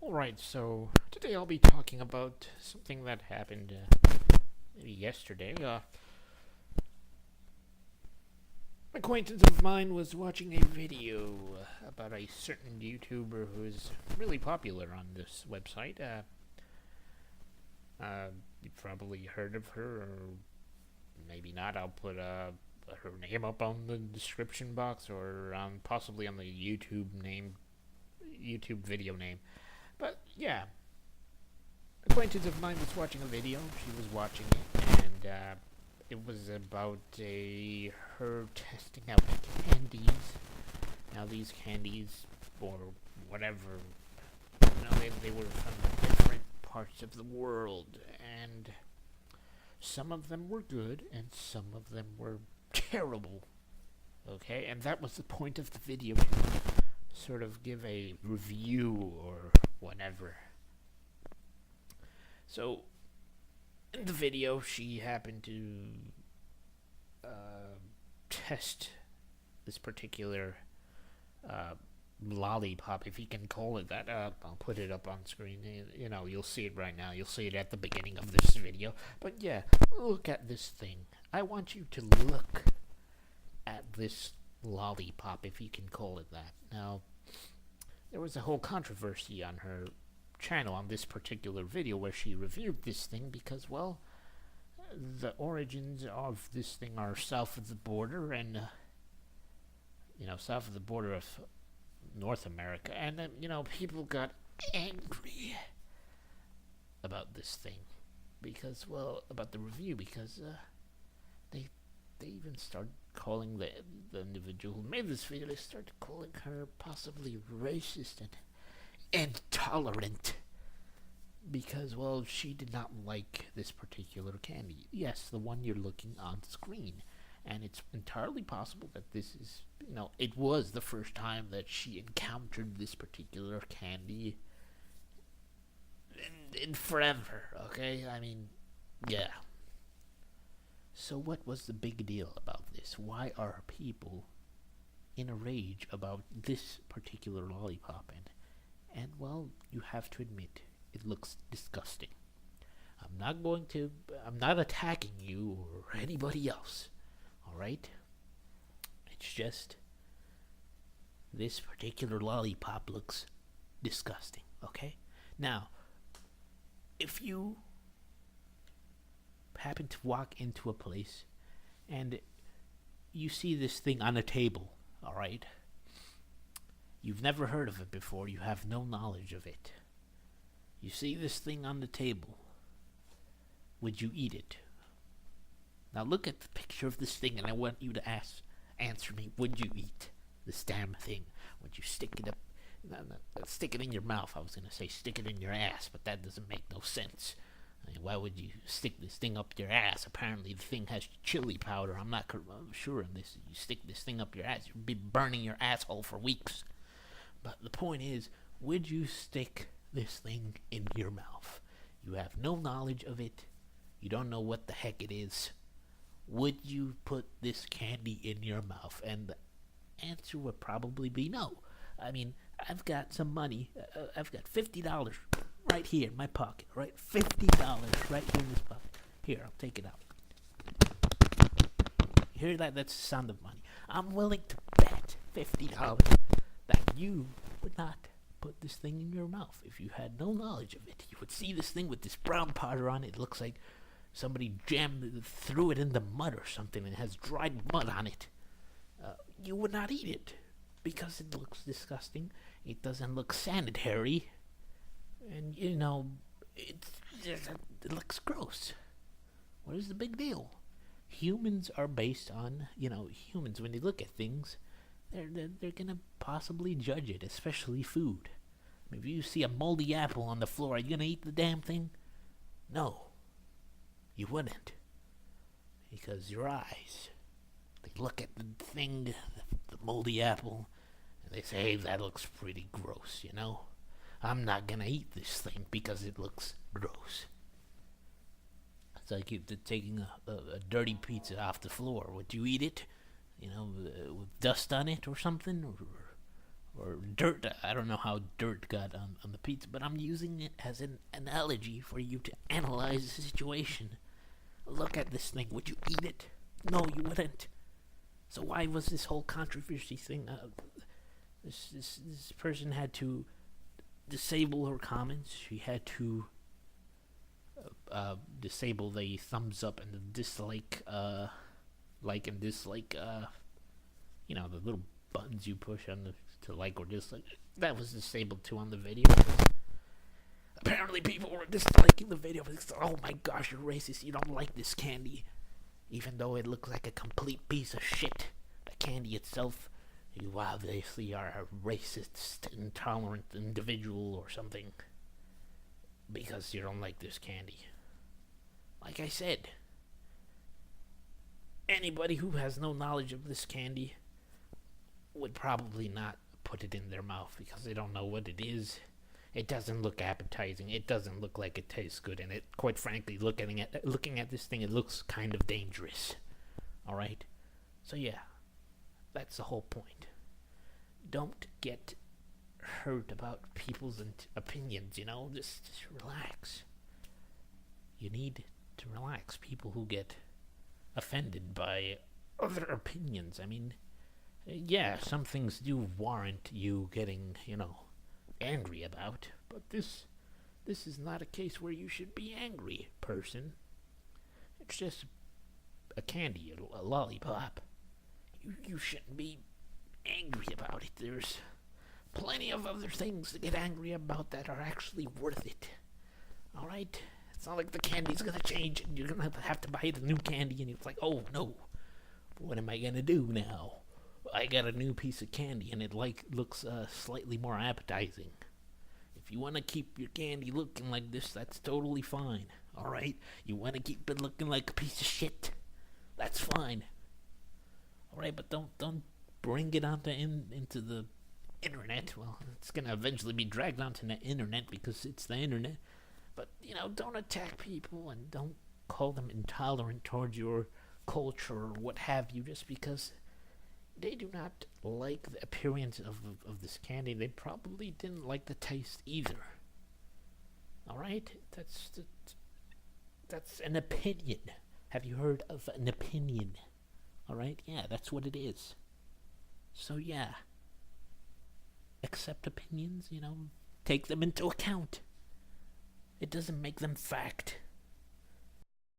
Alright, so today I'll be talking about something that happened maybe yesterday. An acquaintance of mine was watching a video about a certain YouTuber who's really popular on this website. You've probably heard of her, or maybe not. I'll put her name up on the description box, or possibly on the YouTube video name. But yeah, acquaintance of mine was watching a video. She was watching it, and it was about her testing out candies. Now these candies, or whatever, they were from different parts of the world, and some of them were good, and some of them were terrible. Okay, and that was the point of the video, to sort of give a review or whatever. So, in the video, she happened to test this particular lollipop, if you can call it that. I'll put it up on screen. You'll see it right now. You'll see it at the beginning of this video. But yeah, look at this thing. I want you to look at this lollipop, if you can call it that. Now, there was a whole controversy on her channel on this particular video where she reviewed this thing because, well, the origins of this thing are south of the border, and south of the border of North America, and people got angry about this thing because, well, about the review, because they even started calling the individual who made this video, they started calling her possibly racist and intolerant because, well, she did not like this particular candy. Yes, the one you're looking on screen. And it's entirely possible that this is, it was the first time that she encountered this particular candy in forever, okay? I mean, yeah. So what was the big deal about this? Why are people in a rage about this particular lollipop? And well, you have to admit, it looks disgusting. I'm not attacking you or anybody else, alright? It's just, this particular lollipop looks disgusting, okay? Now, if you happen to walk into a place and you see this thing on a table, alright? You've never heard of it before, you have no knowledge of it. You see this thing on the table. Would you eat it? Now look at the picture of this thing, and I want you to answer me, would you eat this damn thing? Would you stick it up, stick it in your mouth? I was going to say stick it in your ass, but that doesn't make no sense. I mean, why would you stick this thing up your ass? Apparently the thing has chili powder. I'm not sure of this. You stick this thing up your ass, you'll be burning your asshole for weeks. But the point is, would you stick this thing in your mouth? You have no knowledge of it. You don't know what the heck it is. Would you put this candy in your mouth? And the answer would probably be no. I mean, I've got some money. I've got $50 right here in my pocket, right? $50 right here in this pocket. Here, I'll take it out. You hear that? That's the sound of money. I'm willing to bet $50 that you would not put this thing in your mouth if you had no knowledge of it. You would see this thing with this brown powder on it. It looks like somebody threw it in the mud or something and has dried mud on it. You would not eat it because it looks disgusting. It doesn't look sanitary. And, it looks gross. What is the big deal? Humans are based on, humans, when they look at things, they're gonna possibly judge it, especially food. I mean, if you see a moldy apple on the floor, are you gonna eat the damn thing? No, you wouldn't, because your eyes, they look at the thing, the moldy apple, and they say, hey, that looks pretty gross, I'm not gonna eat this thing because it looks gross. It's like if they're taking a dirty pizza off the floor. Would you eat it? With dust on it or something? or dirt. I don't know how dirt got on the pizza, but I'm using it as an analogy for you to analyze the situation. Look at this thing. Would you eat it? No, you wouldn't. So why was this whole controversy thing? This person had to disable her comments. She had to disable the thumbs up and the dislike, like and dislike, the little buttons you push on to like or dislike. That was disabled too on the video. Apparently people were disliking the video because, oh my gosh, you're racist, you don't like this candy. Even though it looks like a complete piece of shit. The candy itself, you obviously are a racist, intolerant individual or something. Because you don't like this candy. Like I said, anybody who has no knowledge of this candy would probably not put it in their mouth because they don't know what it is. It doesn't look appetizing. It doesn't look like it tastes good, and it, quite frankly, looking at this thing, it looks kind of dangerous. All right, so yeah, that's the whole point. Don't get hurt about people's opinions. Just relax. You need to relax. People who get offended by other opinions. I mean, yeah, some things do warrant you getting, angry about, but this is not a case where you should be angry, person. It's just a candy, a lollipop. You shouldn't be angry about it. There's plenty of other things to get angry about that are actually worth it. Alright? It's not like the candy's gonna change and you're gonna have to buy the new candy and it's like, oh no, what am I gonna do now? I got a new piece of candy and it looks slightly more appetizing. If you want to keep your candy looking like this, that's totally fine. All right? You want to keep it looking like a piece of shit, that's fine. All right, but don't bring it into the internet. Well, it's gonna eventually be dragged onto the internet because it's the internet. But don't attack people and don't call them intolerant towards your culture or what have you just because they do not like the appearance of this candy. They probably didn't like the taste either. Alright? That's an opinion. Have you heard of an opinion? Alright? Yeah, that's what it is. So yeah. Accept opinions, take them into account. It doesn't make them fact.